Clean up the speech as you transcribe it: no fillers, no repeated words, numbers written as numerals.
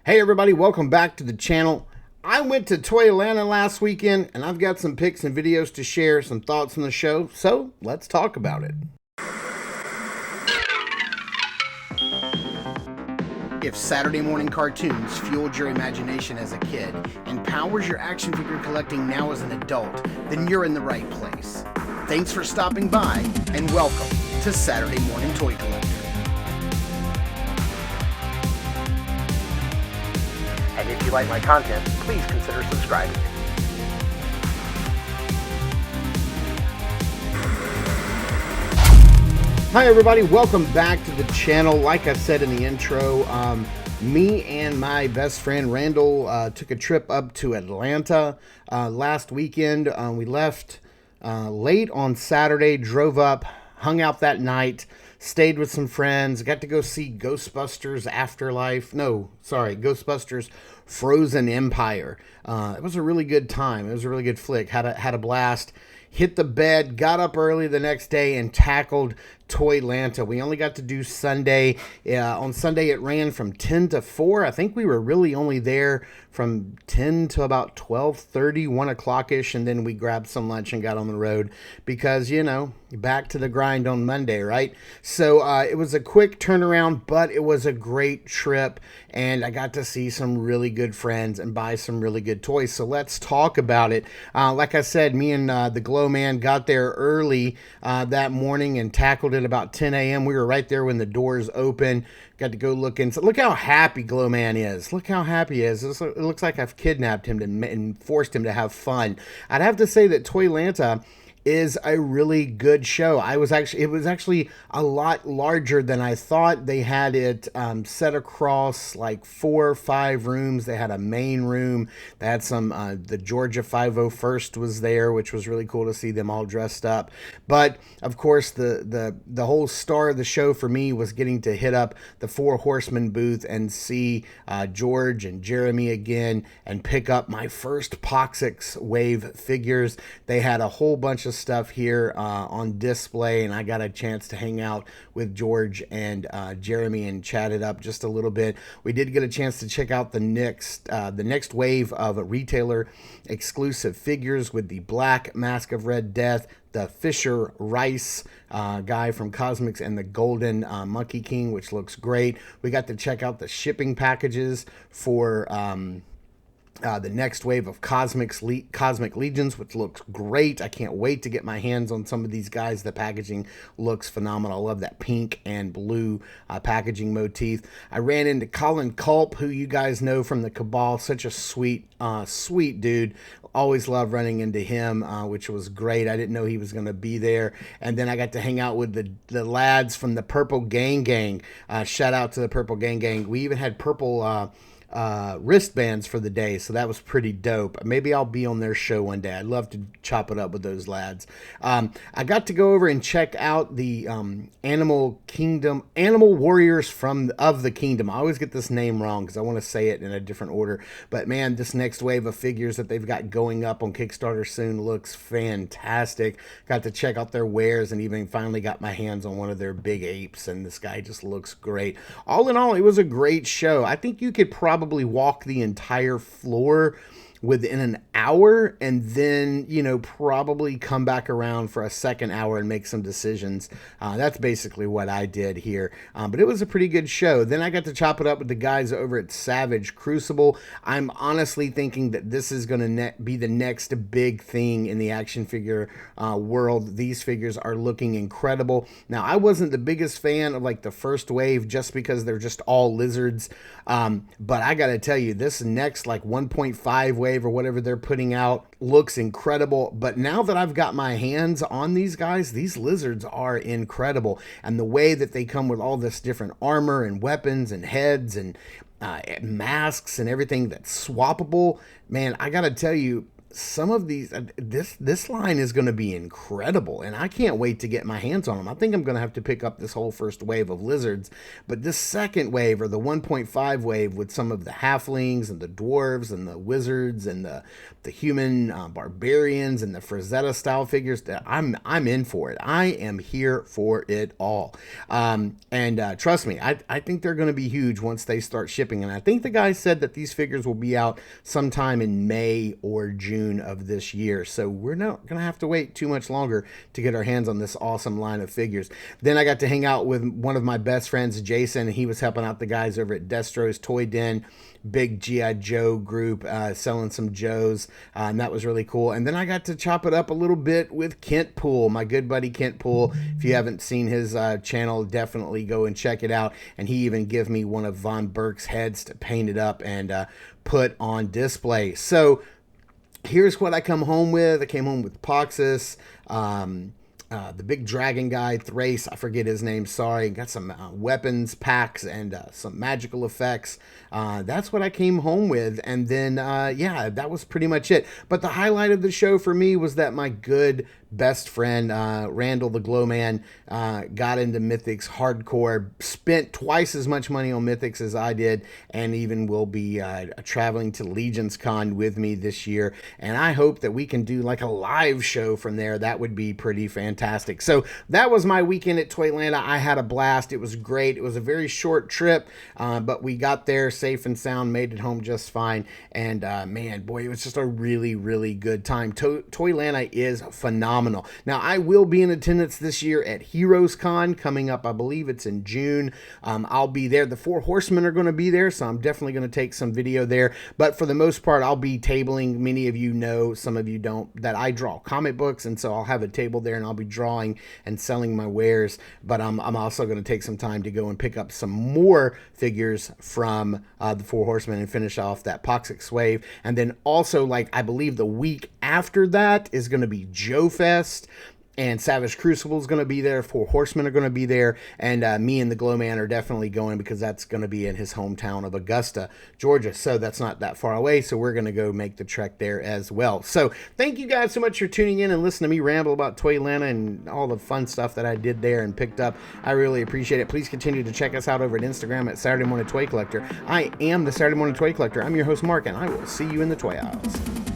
Hey everybody, welcome back to the channel. I went to Toylanta last weekend and I've got some pics and videos to share, some thoughts on the show, so let's talk about it. If Saturday morning cartoons fueled your imagination as a kid and powers your action figure collecting now as an adult, then you're in the right place. Thanks for stopping by and welcome to Saturday Morning Toy Collector. And if you like my content, please consider subscribing. Hi everybody, welcome back to the channel. Like I said in the intro, me and my best friend Randall took a trip up to Atlanta last weekend. We left late on Saturday, drove up, hung out that night, stayed with some friends, got to go see Ghostbusters Afterlife. No, sorry, Ghostbusters Frozen Empire. It was a really good time. It was a really good flick. Had a blast. Hit the bed, got up early the next day, and tackled Toylanta. We only got to do Sunday. On Sunday, it ran from 10 to 4. I think we were really only there from 10 to about 12:30, 1 o'clock-ish, and then we grabbed some lunch and got on the road because, you know, back to the grind on Monday, right? So it was a quick turnaround, but it was a great trip, and I got to see some really good friends and buy some really good toys. So let's talk about it. Like I said, me and the Glowman got there early that morning and tackled it about 10 a.m. We were right there when the doors opened. Got to go look in. So look how happy Glowman is. Look how happy he is. It looks like I've kidnapped him and forced him to have fun. I'd have to say that Toylanta is a really good show. It was actually a lot larger than I thought. They had it set across like 4 or 5 rooms. They had a main room. They had some the Georgia 501st was there, which was really cool to see them all dressed up. But of course, the whole star of the show for me was getting to hit up the Four Horsemen booth and see George and Jeremy again and pick up my first Poxix wave figures. They had a whole bunch of stuff here on display, and I got a chance to hang out with George and Jeremy and chat it up just a little bit. We did get a chance to check out the next wave of retailer exclusive figures with the Black Mask of Red Death, the Fisher Rice guy from Cosmics, and the Golden Monkey King, which looks great. We got to check out the shipping packages for the next wave of Cosmic Legions, which looks great. I can't wait to get my hands on some of these guys. The packaging looks phenomenal. I love that pink and blue packaging motif. I ran into Colin Culp, who you guys know from the Cabal. Such a sweet dude. Always love running into him, which was great. I didn't know he was going to be there. And then I got to hang out with the lads from the Purple Gang Gang. Shout out to the Purple Gang Gang. We even had purple wristbands for the day, so that was pretty dope. Maybe I'll be on their show one day. I'd love to chop it up with those lads. I got to go over and check out the Animal Warriors of the Kingdom. I always get this name wrong because I want to say it in a different order, but man, this next wave of figures that they've got going up on Kickstarter soon looks fantastic. Got to check out their wares and even finally got my hands on one of their big apes, and this guy just looks great. All in all, it was a great show. I think you could probably walk the entire floor within an hour and then, you know, probably come back around for a second hour and make some decisions. That's basically what I did here. But it was a pretty good show. Then I got to chop it up with the guys over at Savage Crucible. I'm honestly thinking that this is going to be the next big thing in the action figure world. These figures are looking incredible. Now, I wasn't the biggest fan of like the first wave just because they're just all lizards. But I got to tell you, this next like 1.5 wave or whatever they're putting out looks incredible. But now that I've got my hands on these guys, these lizards are incredible. And the way that they come with all this different armor and weapons and heads and masks and everything that's swappable, man, I gotta tell you, some of these, this line is going to be incredible, and I can't wait to get my hands on them. I think I'm going to have to pick up this whole first wave of lizards, but this second wave, or the 1.5 wave, with some of the halflings and the dwarves and the wizards and the human barbarians and the Frazetta style figures, that I'm in for it. I am here for it all. And trust me, I think they're going to be huge once they start shipping. And I think the guy said that these figures will be out sometime in May or June of this year. So we're not going to have to wait too much longer to get our hands on this awesome line of figures. Then I got to hang out with one of my best friends, Jason, and he was helping out the guys over at Destro's Toy Den, big G.I. Joe group, selling some Joes, and that was really cool. And then I got to chop it up a little bit with Kent Poole, my good buddy Kent Poole. If you haven't seen his channel, definitely go and check it out. And he even gave me one of Von Burke's heads to paint it up and put on display. So here's what I come home with. I came home with Poxus, the big dragon guy, Thrace, I forget his name, sorry. Got some weapons packs and some magical effects. That's what I came home with. And then, yeah, that was pretty much it. But the highlight of the show for me was that my good best friend, Randall the Glowman, got into Mythics hardcore, spent twice as much money on Mythics as I did, and even will be traveling to Legions Con with me this year. And I hope that we can do like a live show from there. That would be pretty fantastic. So that was my weekend at Toylanta. I had a blast. It was great. It was a very short trip, but we got there safe and sound, made it home just fine. And man, boy, it was just a really, really good time. Toylanta is phenomenal. Now, I will be in attendance this year at Heroes Con coming up. I believe it's in June. I'll be there. The Four Horsemen are going to be there, so I'm definitely going to take some video there. But for the most part, I'll be tabling. Many of you know, some of you don't, that I draw comic books, and so I'll have a table there, and I'll be drawing and selling my wares. But I'm also going to take some time to go and pick up some more figures from the Four Horsemen and finish off that Poxix wave. And then also, like, I believe the week after that is going to be Joe Fest. And Savage Crucible is going to be there. Four Horsemen are going to be there. And me and the Glowman are definitely going, because that's going to be in his hometown of Augusta, Georgia. So that's not that far away. So we're going to go make the trek there as well. So thank you guys so much for tuning in and listening to me ramble about Toylanta and all the fun stuff that I did there and picked up. I really appreciate it. Please continue to check us out over at Instagram at Saturday Morning Toy Collector. I am the Saturday Morning Toy Collector. I'm your host, Mark, and I will see you in the toy aisles.